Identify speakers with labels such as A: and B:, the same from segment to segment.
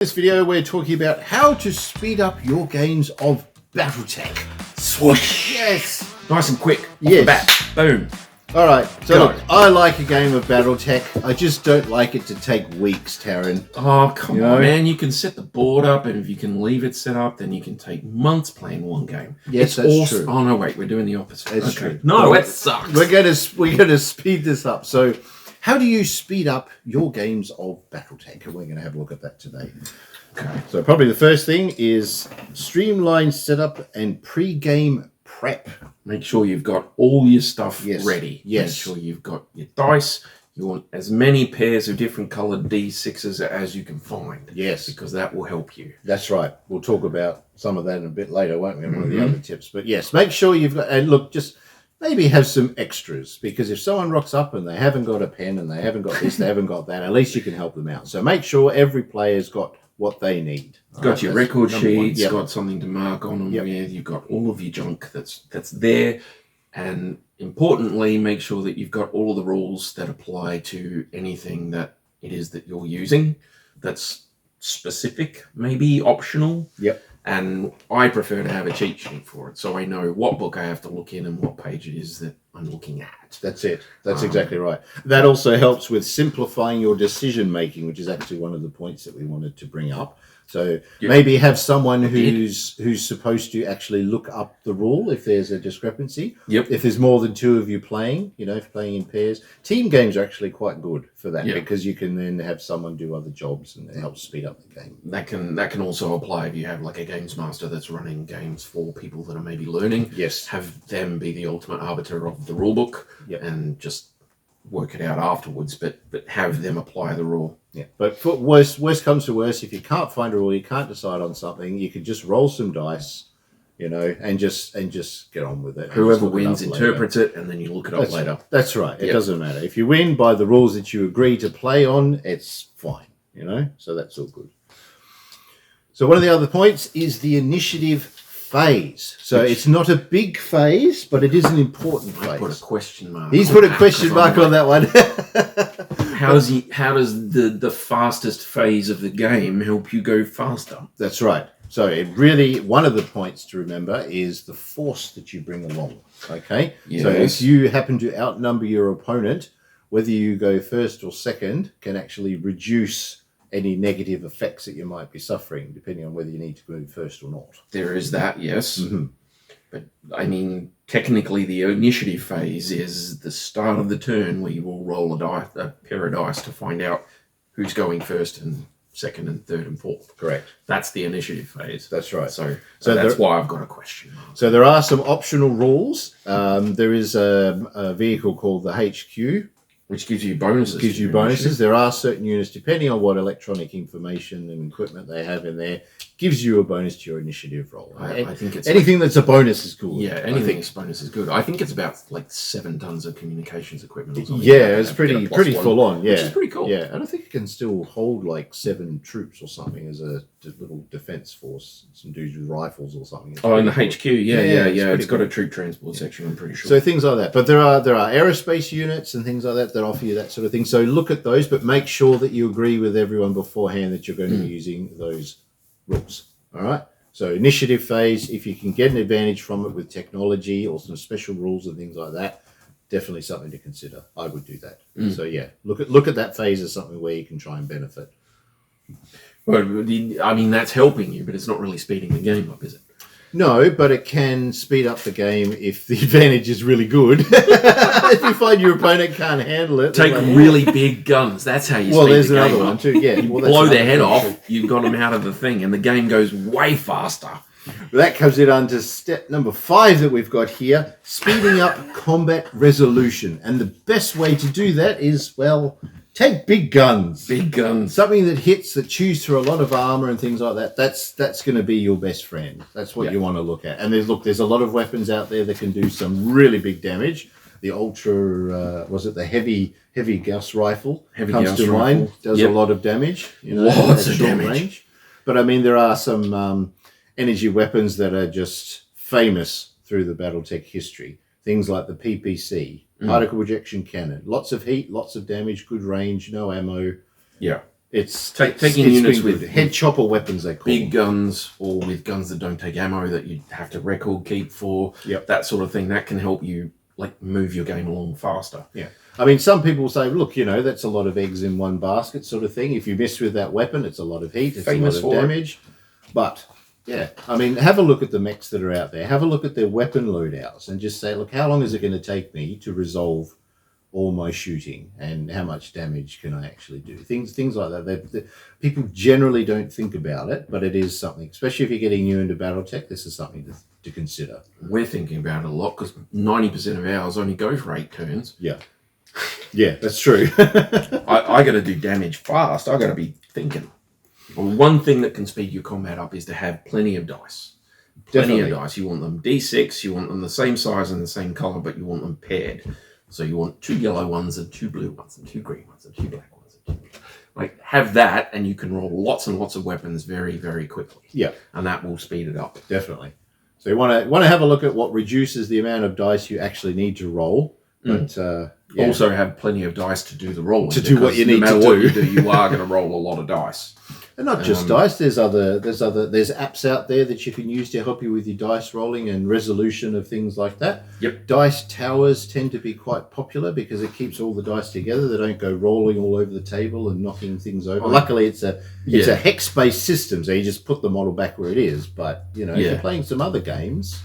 A: In this video, we're talking about how to speed up your games of BattleTech.
B: Swoosh!
A: Yes!
B: Nice and quick. Off
A: Yes.
B: the bat. Boom.
A: Alright, so
B: Go.
A: look, I like a game of BattleTech. I just don't like it to take weeks, Taryn.
B: Oh, come
A: You
B: on,
A: know?
B: man. You can set the board up, and if you can leave it set up, then you can take months playing one game.
A: Yes, that's
B: awesome.
A: true.
B: Oh, no, wait. We're doing the opposite.
A: That's true.
B: No, that sucks.
A: We're gonna speed this up. So, how do you speed up your games of BattleTech? And we're gonna have a look at that today.
B: Okay.
A: So, probably the first thing is streamline setup and pre-game prep.
B: Make sure you've got all your stuff
A: Yes.
B: ready.
A: Yes.
B: Make sure you've got your dice. You want as many pairs of different colored D6s as you can find.
A: Yes.
B: Because that will help you.
A: That's right. We'll talk about some of that in a bit later, won't we? In one of the other tips. But yes, make sure you've got, and look, just maybe have some extras, because if someone rocks up and they haven't got a pen and they haven't got this, they haven't got that, at least you can help them out. So make sure every player's got what they need.
B: Got your record sheets,
A: Yep.
B: got something to mark on them
A: Yep.
B: with, you've got all of your junk that's there, and importantly, make sure that you've got all of the rules that apply to anything that it is that you're using that's specific, maybe optional.
A: Yep.
B: And I prefer to have a cheat sheet for it, so I know what book I have to look in and what page it is that I'm looking at.
A: That's it. That's exactly right. That also helps with simplifying your decision making, which is actually one of the points that we wanted to bring up. So maybe have someone who's supposed to actually look up the rule if there's a discrepancy.
B: Yep.
A: If there's more than two of you playing, if you're playing in pairs. Team games are actually quite good for that, because you can then have someone do other jobs and it helps speed up the game.
B: That can also apply if you have like a games master that's running games for people that are maybe learning.
A: Yes.
B: Have them be the ultimate arbiter of the rule book.
A: Yep.
B: And just work it out afterwards, but have them apply the rule.
A: Yeah, but for worst comes to worst, if you can't find a rule, you can't decide on something, you could just roll some dice, and just get on with it.
B: Whoever wins interprets it, and then you look it up later.
A: That's right. It doesn't matter. If you win by the rules that you agree to play on, it's fine, so that's all good. So one of the other points is the initiative phase. So it's not a big phase, but it is an important phase.
B: I put a question mark.
A: He's put a question mark on that one.
B: How does the fastest phase of the game help you go faster?
A: That's right. So it really, one of the points to remember is the force that you bring along. Okay.
B: Yes.
A: So if you happen to outnumber your opponent, whether you go first or second can actually reduce any negative effects that you might be suffering, depending on whether you need to go first or not.
B: There is that, yes.
A: Mm-hmm.
B: But, I mean, technically the initiative phase is the start of the turn where you will roll a pair of dice to find out who's going first and second and third and fourth.
A: Correct.
B: That's the initiative phase.
A: That's right.
B: So that's why I've got a question mark.
A: So there are some optional rules. There is a vehicle called the HQ,
B: which gives you bonuses.
A: Gives you bonuses. There are certain units, depending on what electronic information and equipment they have in there, gives you a bonus to your initiative roll.
B: I think it's
A: anything that's a bonus is good.
B: Yeah, anything that's bonus is good. I think it's about like 7 tons of communications equipment or something.
A: Yeah, it's pretty full on. Yeah,
B: which is pretty cool.
A: Yeah, and I think it can still hold like 7 troops or something as a little defense force. Some dudes with rifles or something.
B: Oh, in the HQ, yeah. It's got
A: cool.
B: a troop transport section, I'm pretty sure.
A: So things like that. But there are aerospace units and things like that offer you that sort of thing. So look at those, but make sure that you agree with everyone beforehand that you're going to be using those rules. All right. So initiative phase, if you can get an advantage from it with technology or some special rules and things like that, definitely something to consider. I would do that. So yeah, look at that phase as something where you can try and benefit.
B: Well, I mean, that's helping you, but it's not really speeding the game up, is it?
A: No, but it can speed up the game if the advantage is really good. If you find your opponent can't handle it.
B: Take really big guns. That's how you speed the game up.
A: Well, there's another one too, yeah.
B: Blow their head off, you've got them out of the thing, and the game goes way faster.
A: That comes it on to step number 5 that we've got here, speeding up combat resolution. And the best way to do that is, take big guns.
B: Big guns.
A: Something that chews through a lot of armor and things like that. That's going to be your best friend. That's what you want to look at. And there's a lot of weapons out there that can do some really big damage. The ultra, the heavy Gauss rifle comes to mind. Does a lot of damage.
B: Lots of damage.
A: Range. But I mean, there are some energy weapons that are just famous through the BattleTech history. Things like the PPC, particle projection cannon. Lots of heat, lots of damage, good range, no ammo.
B: Yeah. Taking units
A: been
B: with
A: good. Head chopper weapons, they call
B: big
A: them.
B: guns, or with guns that don't take ammo that you have to record keep for,
A: Yep.
B: that sort of thing, that can help you like move your game along faster.
A: Yeah. I mean, some people say, look, that's a lot of eggs in one basket sort of thing. If you miss with that weapon, it's a lot of heat, it's
B: Famous
A: a lot of damage. But, yeah, I mean, have a look at the mechs that are out there. Have a look at their weapon loadouts and just say, look, how long is it going to take me to resolve all my shooting and how much damage can I actually do? Things like that. People generally don't think about it, but it is something, especially if you're getting new into BattleTech, this is something to consider.
B: We're thinking about it a lot because 90% of ours only go for 8 turns.
A: Yeah. Yeah, that's true.
B: I got to do damage fast. I got to be thinking. Well, one thing that can speed your combat up is to have plenty of dice. Plenty of dice. You want them D6, you want them the same size and the same color, but you want them paired. So you want 2 yellow ones and 2 blue ones and 2 green ones and 2 black ones. Like, have that and you can roll lots and lots of weapons very, very quickly.
A: Yeah.
B: And that will speed it up.
A: Definitely. So you want to have a look at what reduces the amount of dice you actually need to roll. But
B: also have plenty of dice to do the rolling.
A: To do what you need
B: no matter
A: to
B: what
A: do.
B: you do, you are going to roll a lot of dice.
A: And not just dice. There's apps out there that you can use to help you with your dice rolling and resolution of things like that.
B: Yep.
A: Dice towers tend to be quite popular because it keeps all the dice together. They don't go rolling all over the table and knocking things over. Luckily, it's a hex-based system, so you just put the model back where it is. But if you're playing some other games,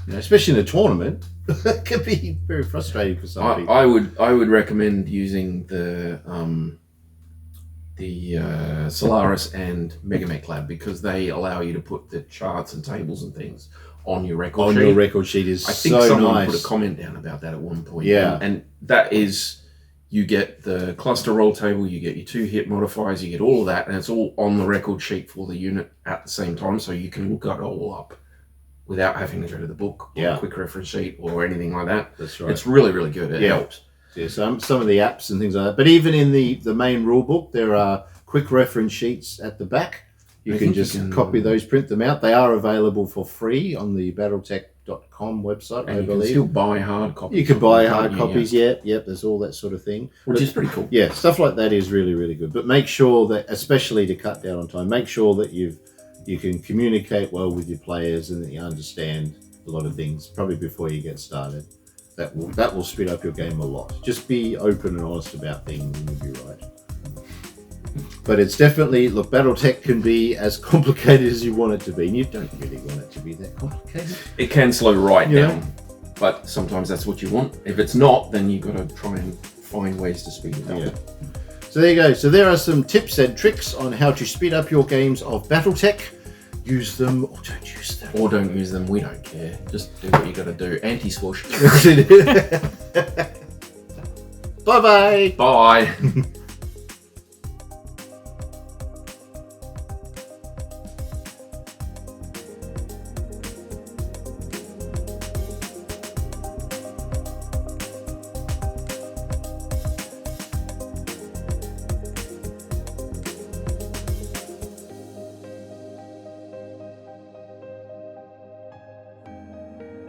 A: especially in a tournament, it can be very frustrating for some people.
B: I would recommend using the Solaris and Megamech Lab because they allow you to put the charts and tables and things on your record sheet.
A: On your record sheet is
B: I think
A: so
B: someone
A: nice.
B: put a comment down about that at one point.
A: Yeah.
B: And that is, you get the cluster roll table, you get your 2 hit modifiers, you get all of that, and it's all on the record sheet for the unit at the same time, so you can look it all up without having to go to the book or a quick reference sheet or anything like that.
A: That's right.
B: It's really, really good. It helps.
A: Yeah, some of the apps and things like that. But even in the main rule book, there are quick reference sheets at the back. You can copy those, print them out. They are available for free on the BattleTech.com website,
B: and
A: I
B: you
A: believe.
B: can still buy hard copies.
A: You could buy hard copies, yep, there's all that sort of thing.
B: Which is pretty cool.
A: Yeah, stuff like that is really, really good. But make sure that, especially to cut down on time, make sure that you can communicate well with your players and that you understand a lot of things, probably before you get started. That will speed up your game a lot. Just be open and honest about things and you'll be right. But it's definitely, look, BattleTech can be as complicated as you want it to be, and you don't really want it to be that complicated.
B: It can slow down, but sometimes that's what you want. If it's not, then you've got to try and find ways to speed it up.
A: Yeah. So there you go. So there are some tips and tricks on how to speed up your games of BattleTech. Use them or don't use them.
B: Or don't use them, we don't care. Just do what you got to do. Anti-swoosh.
A: Bye-bye.
B: Bye.